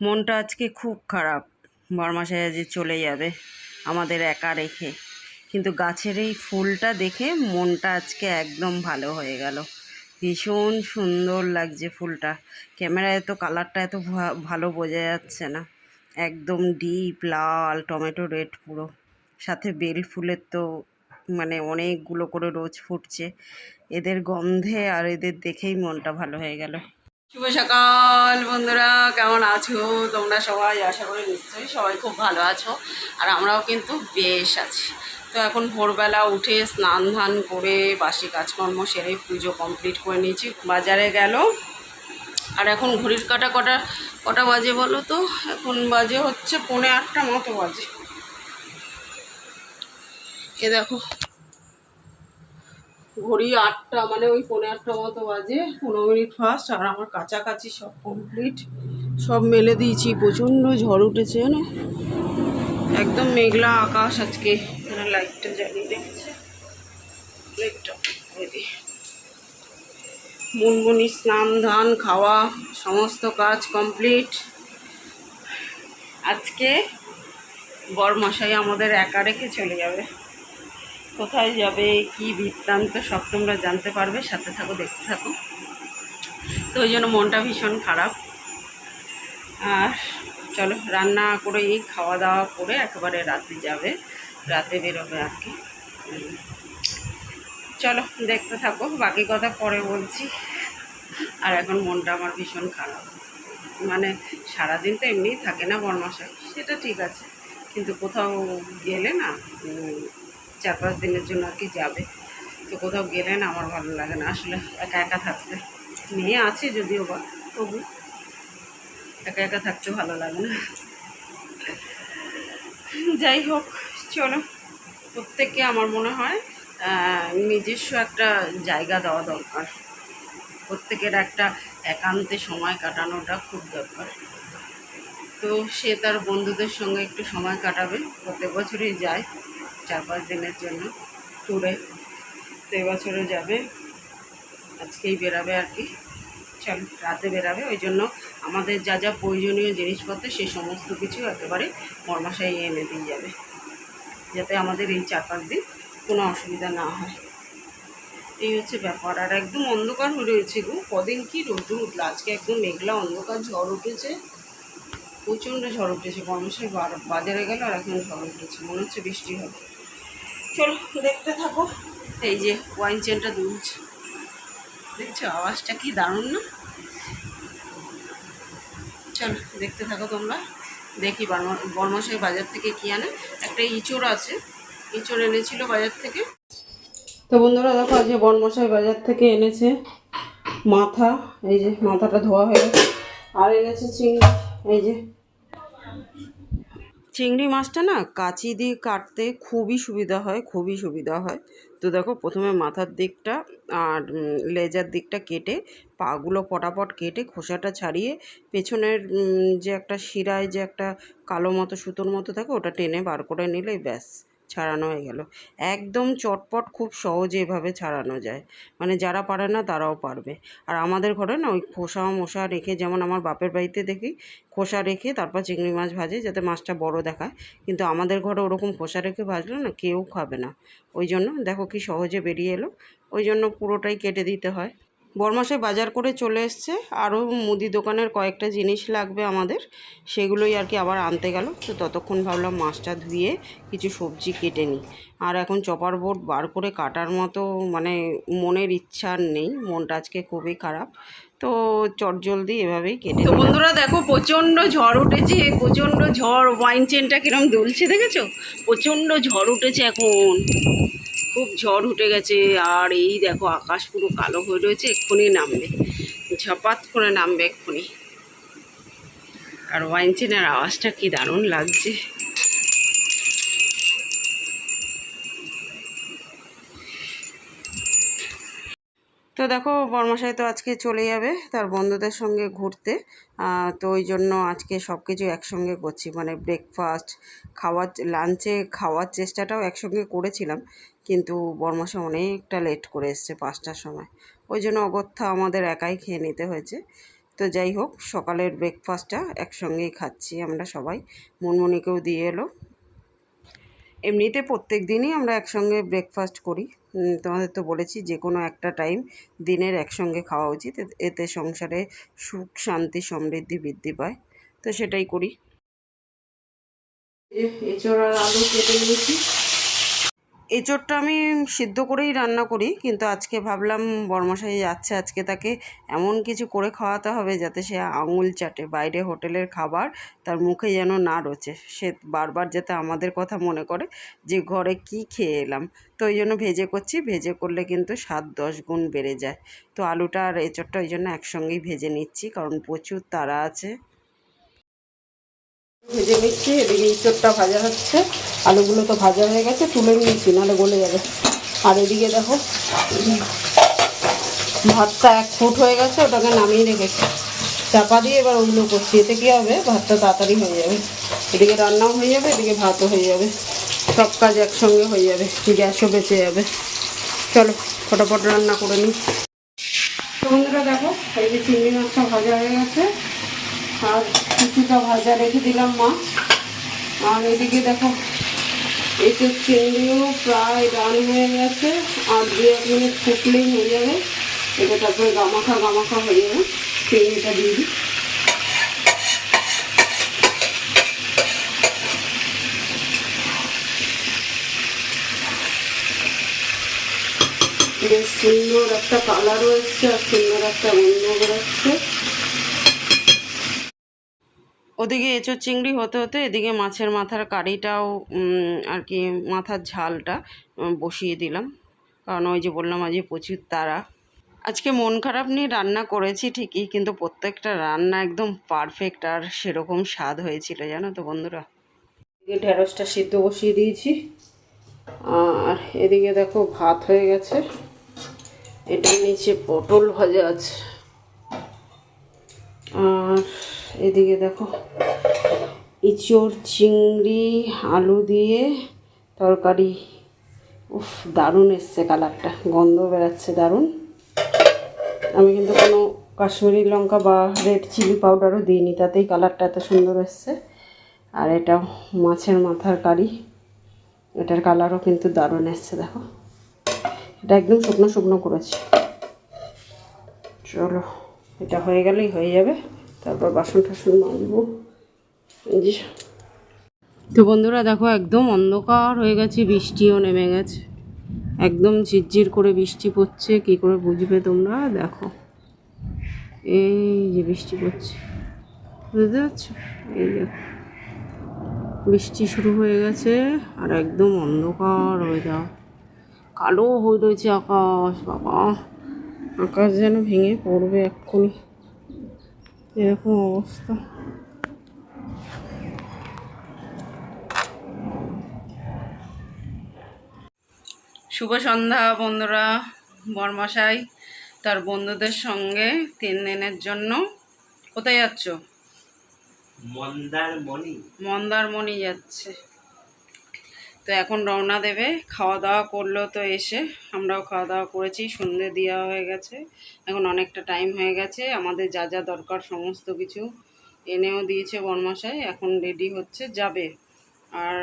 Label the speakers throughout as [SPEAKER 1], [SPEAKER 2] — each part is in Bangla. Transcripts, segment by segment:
[SPEAKER 1] মনটা আজকে খুব খারাপ। বরমাসায় আজ চলে যাবে আমাদের একা রেখে, কিন্তু গাছের এই ফুলটা দেখে মনটা আজকে একদম ভালো হয়ে গেল। ভীষণ সুন্দর লাগছে ফুলটা। ক্যামেরায় তো কালারটা এত ভালো বোঝা যাচ্ছে না, একদম ডিপ লাল টমেটো রেড পুরো। সাথে বেল ফুলের তো মানে অনেকগুলো করে রোজ ফুটছে। এদের গন্ধে আর এদের দেখেই মনটা ভালো হয়ে গেল। শুভ সকাল বন্ধুরা, কেমন আছো তোমরা সবাই? আশা করি নিশ্চয়ই সবাই খুব ভালো আছো, আর আমরাও কিন্তু বেশ আছি। তো এখন ভোরবেলা উঠে স্নান ধান করে বাসি কাজকর্ম সেরে পুজো কমপ্লিট করে নিয়েছি। বাজারে গেল, আর এখন ঘড়ির কাটা কটা বাজে বলো তো? এখন বাজে হচ্ছে 8:45 মতো বাজে। এ দেখো ঘড়ি 8টা, মানে ওই 8:45 মতো বাজে, 15 মিনিট ফার্স্ট। আর আমার কাছাকাছি সব কমপ্লিট, সব মেলে দিয়েছি। প্রচণ্ড ঝড় উঠেছে না, একদম মেঘলা আকাশ আজকে। লাইটটা জ্বালিয়ে রেখেছে, লাইটটা মুনমুনি স্নান ধান খাওয়া সমস্ত কাজ কমপ্লিট। আজকে বরমশাই আমাদের একা রেখে চলে যাবে। কোথায় যাবে, কি বৃত্তান্ত সব তোমরা জানতে পারবে, সাথে থাকো, দেখতে থাকো। তো ওই জন্য মনটা ভীষণ খারাপ। আর চলো রান্না করে খাওয়া দাওয়া করে একেবারে রাতে যাবে, রাতে বেরোবে আর কি। চলো দেখতে থাকো, বাকি কথা পরে বলছি। আর এখন মনটা আমার ভীষণ খারাপ। মানে সারাদিন তো এমনিই থাকে না বরমাসায়, সেটা ঠিক আছে, কিন্তু কোথাও গেলে না 4-5 দিনের জন্য আর কি যাবে। তো কোথাও গেলে না আমার ভালো লাগে না আসলে একা একা থাকতে। মেয়ে আছে যদিও বা, তবু একা একা থাকতে ভালো লাগে না। যাই হোক, চলো প্রত্যেককে আমার মনে হয় নিজস্ব একটা জায়গা দেওয়া দরকার। প্রত্যেকের একটা একান্তে সময় কাটানোটা খুব দরকার। তো সে তার বন্ধুদের সঙ্গে একটু সময় কাটাবে, প্রত্যেক বছরই যায় 4-5 দিনের জন্য ট্যুরে। তো এবছরে যাবে, আজকেই বেরাবে আর কি। চল রাতে বেরাবে, ওই জন্য আমাদের যা যা প্রয়োজনীয় জিনিসপত্র সেই সমস্ত কিছু একেবারে বরমাসায় এনে দিয়ে যাবে, যাতে আমাদের এই 4-5 দিন কোনো অসুবিধা না হয়। এই হচ্ছে ব্যাপার। আর একদম অন্ধকার হয়ে রয়েছে গো, কদিন কি রোদ্দুর উঠলো, আজকে একদম মেঘলা অন্ধকার, ঝড় উঠেছে, প্রচণ্ড ঝড় উঠেছে। বর্মশাই বাজারে গেল আর এখন ঝড় উঠেছে, মনে হচ্ছে বৃষ্টি হবে। চলো দেখতে থাকো। এই যে ওয়াইন চেনটা দুলছে, দেখছো আওয়াজটা কি দারুণ না? চলো দেখতে থাকো তোমরা। দেখি বর্মশাই বাজার থেকে কি আনে। একটা ইঁচড় আছে, ইঁচড় এনেছিল বাজার থেকে। তো বন্ধুরা দেখো, আজকে বর্মশাই বাজার থেকে এনেছে মাথা। এই যে মাথাটা ধোয়া হয়ে গেছে। আর এনেছে চিংড়ি। এই যে চিংড়ি মাছটা না কাঁচি দিয়ে কাটতে খুবই সুবিধা হয়, খুবই সুবিধা হয়। তো দেখো প্রথমে মাথার দিকটা আর লেজার দিকটা কেটে, পাগুলো পটাপট কেটে খোসাটা ছাড়িয়ে, পেছনের যে একটা শিরায় যে একটা কালো মতো সুতোর মতো থাকে, ওটা টেনে বার করে নিলেই ব্যাস ছাড়ানো হয়ে গেল। একদম চটপট, খুব সহজে এভাবে ছাড়ানো যায়। মানে যারা পারে না তারাও পারবে। আর আমাদের ঘরে না ওই খোসা মোসা রেখে, যেমন আমার বাপের বাড়িতে দেখি খোসা রেখে তারপর চিংড়ি মাছ ভাজে যাতে মাছটা বড় দেখায়, কিন্তু আমাদের ঘরে ওরকম খোসা রেখে ভাজলে না কেউ খাবে না। ওই জন্য দেখো কি সহজে বেরিয়ে এলো, ওই জন্য পুরোটাই কেটে দিতে হয়। বরমাসে বাজার করে চলে এসছে, আরও মুদি দোকানের কয়েকটা জিনিস লাগবে আমাদের, সেগুলোই আর কি আবার আনতে গেল। তো ততক্ষণ ভাবলাম মাছটা ধুয়ে কিছু সবজি কেটে নিই। আর এখন চপার বোর্ড বার করে কাটার মতো মানে মনের ইচ্ছা নেই, মনটা আজকে খুবই খারাপ। তো চটজলদি এভাবেই কেটে। তো বন্ধুরা দেখো প্রচণ্ড ঝড় উঠেছে, প্রচণ্ড ঝড়। ওয়াইন চেনটা কিরম দুলছে দেখেছো? প্রচণ্ড ঝড় উঠেছে এখন, খুব ঝড় উঠে গেছে। আর এই দেখো আকাশ পুরো কালো হয়ে রয়েছে, এক্ষুনি নামবে, ঝপাত করে নামবে এক্ষুনি। আর ওয়াইন চেনের আওয়াজটা কি দারুণ লাগছে। তো দেখো বর্মশাই তো আজকে চলে যাবে তার বন্ধুদের সঙ্গে ঘুরতে। তো ওই জন্য আজকে সব কিছু একসঙ্গে করছি, মানে ব্রেকফাস্ট, খাওয়ার, লাঞ্চে খাওয়ার চেষ্টাটাও একসঙ্গে করেছিলাম, কিন্তু বর্মশাই অনেকটা লেট করে এসছে 5টার সময়। ওই জন্য অগত্যা আমাদের একাই খেয়ে নিতে হয়েছে। তো যাই হোক, সকালের ব্রেকফাস্টটা একসঙ্গেই খাচ্ছি আমরা সবাই। মুনমুনিকেও দিয়ে এলো। এমনিতে প্রত্যেক দিনই আমরা একসঙ্গে ব্রেকফাস্ট করি। তোমাদের তো বলেছি যে কোনো একটা টাইম দিনের একসঙ্গে খাওয়া উচিত, এতে সংসারে সুখ শান্তি সমৃদ্ধি বৃদ্ধি পায়। তো সেটাই করি। এঁচড় আর আলু কেটে নিয়েছি। এঁচড়টা আমি সিদ্ধ করেই রান্না করি, কিন্তু আজকে ভাবলাম বরমশাই যাচ্ছে, আজকে তাকে এমন কিছু করে খাওয়াতে হবে যাতে সে আঙুল চাটে। বাইরে হোটেলের খাবার তার মুখে যেন না রোচে, সে বারবার যাতে আমাদের কথা মনে করে যে ঘরে কি খেয়ে এলাম। তো ওই জন্য ভেজে করছি, ভেজে করলে কিন্তু স্বাদ 10 গুণ বেড়ে যায়। তো আলুটা আর এঁচড়টা ওই জন্য একসঙ্গেই ভেজে নিচ্ছি, কারণ প্রচুর তাড়া আছে। ভেজে নিচ্ছি, এদিকে ইঁচড়টা ভাজা হচ্ছে, আলুগুলো তো ভাজা হয়ে গেছে, তুলে নিয়েছি নাহলে গলে যাবে। আর এদিকে দেখো ভাতটা 1 ফুট হয়ে গেছে, ওটাকে নামিয়ে রেখেছি চাপা দিয়ে। এবার ওগুলো করছি, এতে কী হবে, ভাতটা তাড়াতাড়ি হয়ে যাবে, এদিকে রান্নাও হয়ে যাবে, এদিকে ভাতও হয়ে যাবে, সব কাজ একসঙ্গে হয়ে যাবে, গ্যাসও বেঁচে যাবে। চলো ফটাফট রান্না করে নিই। তো বন্ধুরা দেখো, এই যে চিংড়ি মাছটা ভাজা হয়ে গেছে, আর কিছুটা ভাজা রেখে দিলাম মাছ। আর এদিকে দেখো এঁচোড় চিংড়িও প্রায় রান হয়ে গেছে, আর 2-1 মিনিট ফুটলেই হয়ে যাবে। এটা তারপরে গামাখা গামাখা হয়ে যাবে। চিংড়িটা দিয়ে দিই। বেশ সুন্দর একটা কালারও এসছে, আর সুন্দর একটা গন্ধ বেরোচ্ছে। ওদিকে এঁচোড় চিংড়ি হতে হতে এদিকে মাছের মাথার কারিটাও আর কি মাথার ঝালটা বসিয়ে দিলাম, কারণ ওই যে বললাম আজকে প্রচুর তাড়া। আজকে মন খারাপ নিয়ে রান্না করেছি ঠিকই, কিন্তু প্রত্যেকটা রান্না একদম পারফেক্ট আর সেরকম স্বাদ হয়েছিল, জানো তো বন্ধুরা। এদিকে ঢেঁড়সটা সিদ্ধ বসিয়ে দিয়েছি, আর এদিকে দেখো ভাত হয়ে গেছে, এটার নিচে পটল ভাজা আছে, আর এদিকে দেখো এঁচোড় চিংড়ি আলু দিয়ে তরকারি। উফ, দারুণ এসছে কালারটা, গন্ধ বেরাচ্ছে দারুণ। আমি কিন্তু কোনো কাশ্মীরি লঙ্কা বা রেড চিলি পাউডারও দিইনি, তাতেই কালারটা এত সুন্দর এসছে। আর এটা মাছের মাথার কারি, এটার কালারও কিন্তু দারুণ এসছে দেখো। এটা একদম শুকনো শুকনো করেছি। চলো এটা হয়ে গেলেই হয়ে যাবে, তারপর বাসন টাসন মাজবো। তো বন্ধুরা দেখো একদম অন্ধকার হয়ে গেছে, বৃষ্টিও নেমে গেছে, একদম ঝিরঝির করে বৃষ্টি পড়ছে। কি করে বুঝবে তোমরা, দেখো এই যে বৃষ্টি পড়ছে, বুঝতে পারছো? এই দেখো বৃষ্টি শুরু হয়ে গেছে, আর একদম অন্ধকার হয়ে যাও, কালো হয়ে রয়েছে আকাশ। বাবা, আকাশ যেন ভেঙে পড়বে এক্ষুনি, এরকম অবস্থা। শুভ সন্ধ্যা বন্ধুরা। বরমশাই তার বন্ধুদের সঙ্গে 3 দিনের জন্য কোথায় যাচ্ছ? মন্দারমণি যাচ্ছে। তো এখন রওনা দেবে, খাওয়া দাওয়া করলো তো এসে, আমরাও খাওয়া দাওয়া করেছি, সন্ধে দেওয়া হয়ে গেছে, এখন অনেকটা টাইম হয়ে গেছে। আমাদের যা যা দরকার সমস্ত কিছু এনেও দিয়েছে বরমশাই, এখন রেডি হচ্ছে যাবে। আর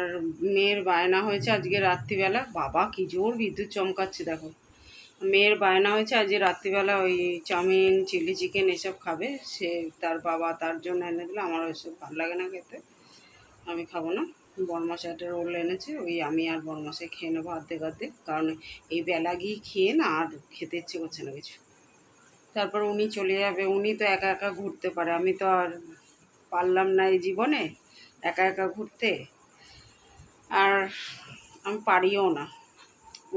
[SPEAKER 1] মেয়ের বায়না হয়েছে আজকে রাত্রিবেলা, বাবা কি জোর বিদ্যুৎ চমকাচ্ছে দেখো। মেয়ের বায়না হয়েছে আজকে রাত্রিবেলা ওই চাউমিন চিলি চিকেন এসব খাবে, সে তার বাবা তার জন্য এনে দিল। আমার ওইসব ভালো লাগে না খেতে, আমি খাবো না। বরমশাই একটা রোল এনেছে, ওই আমি আর বরমশাই খেয়ে নেবো অর্ধেক অর্ধেক, কারণ এই বেলা গিয়ে খেয়ে না আর খেতে ইচ্ছে করছে না কিছু। তারপর উনি চলে যাবে, উনি তো একা একা ঘুরতে পারে, আমি তো আর পারলাম না এই জীবনে একা একা ঘুরতে, আর আমি পারিও না।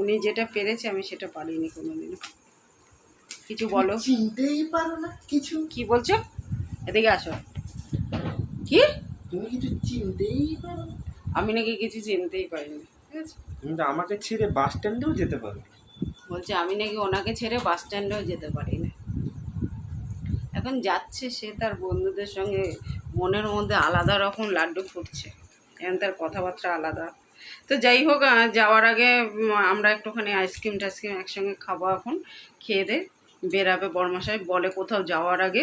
[SPEAKER 1] উনি যেটা পেরেছে আমি সেটা পারিনি কোনোদিনও। কিছু বলো।
[SPEAKER 2] চিনতেই পারো না কিছু।
[SPEAKER 1] কি বলছো? এদিকে আসো। কি?
[SPEAKER 2] তুমি কিছু চিনতেই পারো না?
[SPEAKER 1] আমি নাকি কিছু চিনতেই পারিনি, ঠিক আছে?
[SPEAKER 2] তুমি তো আমাকে ছেড়ে বাস স্ট্যান্ডেও যেতে পারো।
[SPEAKER 1] বলছে আমি নাকি ওনাকে ছেড়ে বাস স্ট্যান্ডেও যেতে পারি না। এখন যাচ্ছে সে তার বন্ধুদের সঙ্গে, মনের মধ্যে আলাদা রকম লাড্ডু ফুটছে, এখন তার কথাবার্তা আলাদা। তো যাই হোক, যাওয়ার আগে আমরা একটুখানি আইসক্রিম টাইসক্রিম একসঙ্গে খাবো। এখন খেয়ে দে বেরাবে বরমশাই, বলে কোথাও যাওয়ার আগে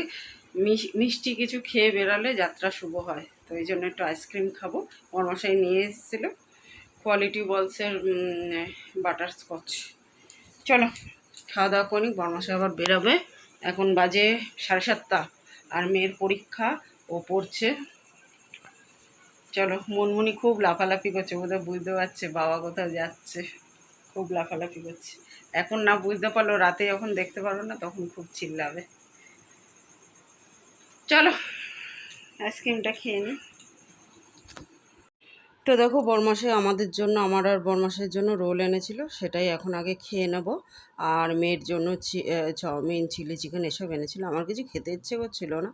[SPEAKER 1] মিষ্টি কিছু খেয়ে বেরালে যাত্রা শুভ হয়, তো এই জন্য একটু আইসক্রিম খাবো। বরমশাই নিয়ে এসেছিলো কোয়ালিটি বলসের বাটারস্কচ। চলো খাওয়া দাওয়া করি, বরমশাই আবার বেরোবে। এখন বাজে 7:30 আর মেয়ের পরীক্ষা, ও পড়ছে। চলো, মনমুনি খুব লাফালাফি করছে, বোধহয় বুঝতে পারছে বাবা কোথাও যাচ্ছে, খুব লাফালাফি করছে। এখন না বুঝতে পারলো, রাতে যখন দেখতে পারবো না তখন খুব চিল্লাবে। চলো আইসক্রিমটা খেয়ে নিই। তো দেখো বরমাসে আমাদের জন্য, আমার আর বরমাসের জন্য রোল এনেছিল, সেটাই এখন আগে খেয়ে নেব। আর মেয়ের জন্য চাউমিন, চিলি চিকেন এসব এনেছিল। আমার কিছু খেতে ইচ্ছে করছিল না,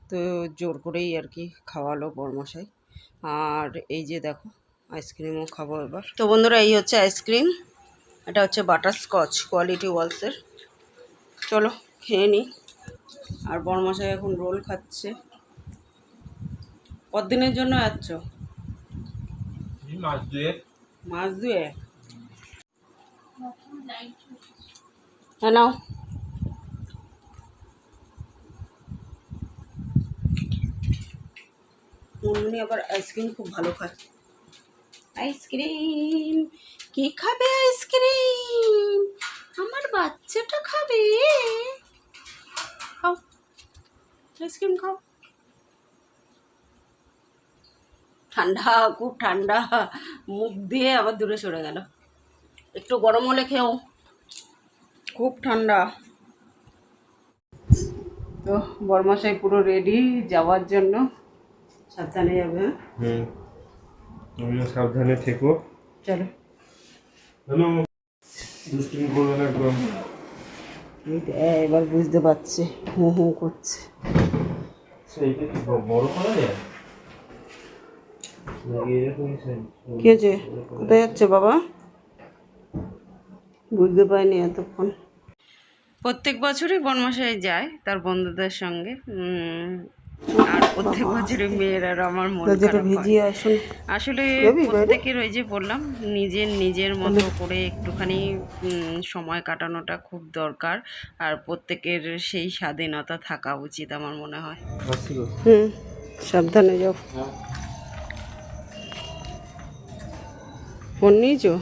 [SPEAKER 1] তো জোর করেই আর কি খাওয়ালো বরমাসাই। আর এই যে দেখো আইসক্রিমও খাবো এবার। তো বন্ধুরা, এই হচ্ছে আইসক্রিম, এটা হচ্ছে বাটারস্কচ কোয়ালিটি ওয়ালসের। চলো খেয়ে নিই। আর বরমাসাই এখন রোল খাচ্ছে। কতদিনের জন্য যাচ্ছ? মাস দুয়ে। হ্যাঁ নাও। মনমুনি আবার আইসক্রিম খুব ভালো খায়। আইসক্রিম কে খাবে? আইসক্রিম আমার বাচ্চাটা খাবে। খাও আইসক্রিম খাও। ঠান্ডা, খুব ঠান্ডা, মুখ দিয়ে আবার দূরে সরে গেল। একটু গরম হলে খেও, খুব ঠান্ডা। তো বরমাসাই পুরো রেডি যাওয়ার জন্য, সাবধানে যাবে।
[SPEAKER 2] হুম, তুমিও সাবধানে থেকো।
[SPEAKER 1] চলো।
[SPEAKER 2] হ্যালো, দুষ্টুমি করবে না একদম।
[SPEAKER 1] এবার বুঝতে পারছি, হু হু করছে।
[SPEAKER 2] সেইটা কি বড় করা যায়?
[SPEAKER 1] কি হয়েছে? কোথায় যাচ্ছে বাবা? বুঝতে পারিনি এতক্ষণ। প্রত্যেক বছরই বনমাসায় যায় তার বন্ধুদের সঙ্গে, আর প্রত্যেক বছরই মেয়ের আর আমার মন খারাপ হয়। আসলে প্রত্যেকের ওই যে বললাম, নিজের মতো করে একটুখানি সময় কাটানোটা খুব দরকার, আর প্রত্যেকের সেই স্বাধীনতা থাকা উচিত আমার মনে হয়। সাবধানে যাও। ফোন নিয়েছো?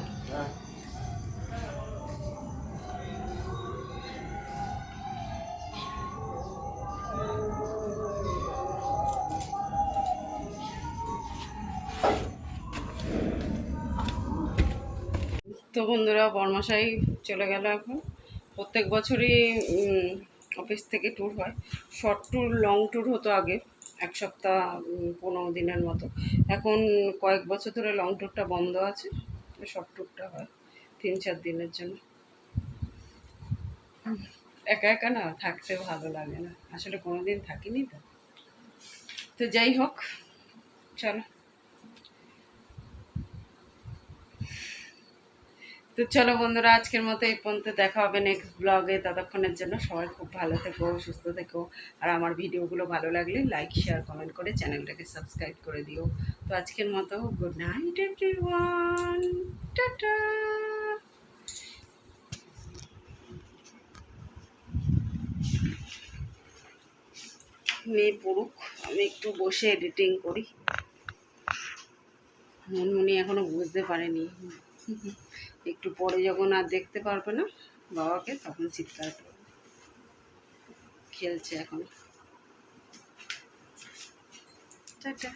[SPEAKER 1] তো বন্ধুরা, বরমাসাই চলে গেল এখন। প্রত্যেক বছরই অফিস থেকে ট্যুর হয়, শর্ট ট্যুর, লং ট্যুর হতো আগে 1 সপ্তাহ 15 দিনের মতো। এখন কয়েক বছর ধরে লং ট্যুরটা বন্ধ আছে, শর্ট ট্যুরটা হয় 3-4 দিনের জন্য। একা একা না থাকতে ভালো লাগে না, আসলে কোনো দিন থাকিনি তো। তো যাই হোক, চলো। তো চলো বন্ধুরা, আজকের মতো এই পর্যন্ত, দেখা হবে নেক্সট ব্লগে। ততক্ষণের জন্য সবাই খুব ভালো থেকো, সুস্থ থেকো। আর আমার ভিডিওগুলো ভালো লাগলে লাইক, শেয়ার, কমেন্ট করে চ্যানেলটাকে সাবস্ক্রাইব করে দিও। তো আজকের মতো গুড নাইট এভরিওয়ান, টাটা। মেয়ে পড়ুক, আমি একটু বসে এডিটিং করি। মনমুনি এখনো বুঝতে পারেনি, একটু পরে যখন আর দেখতে পারবে না বাবাকে, তখন চিৎকার করবে। খেলছে এখন। টাটা।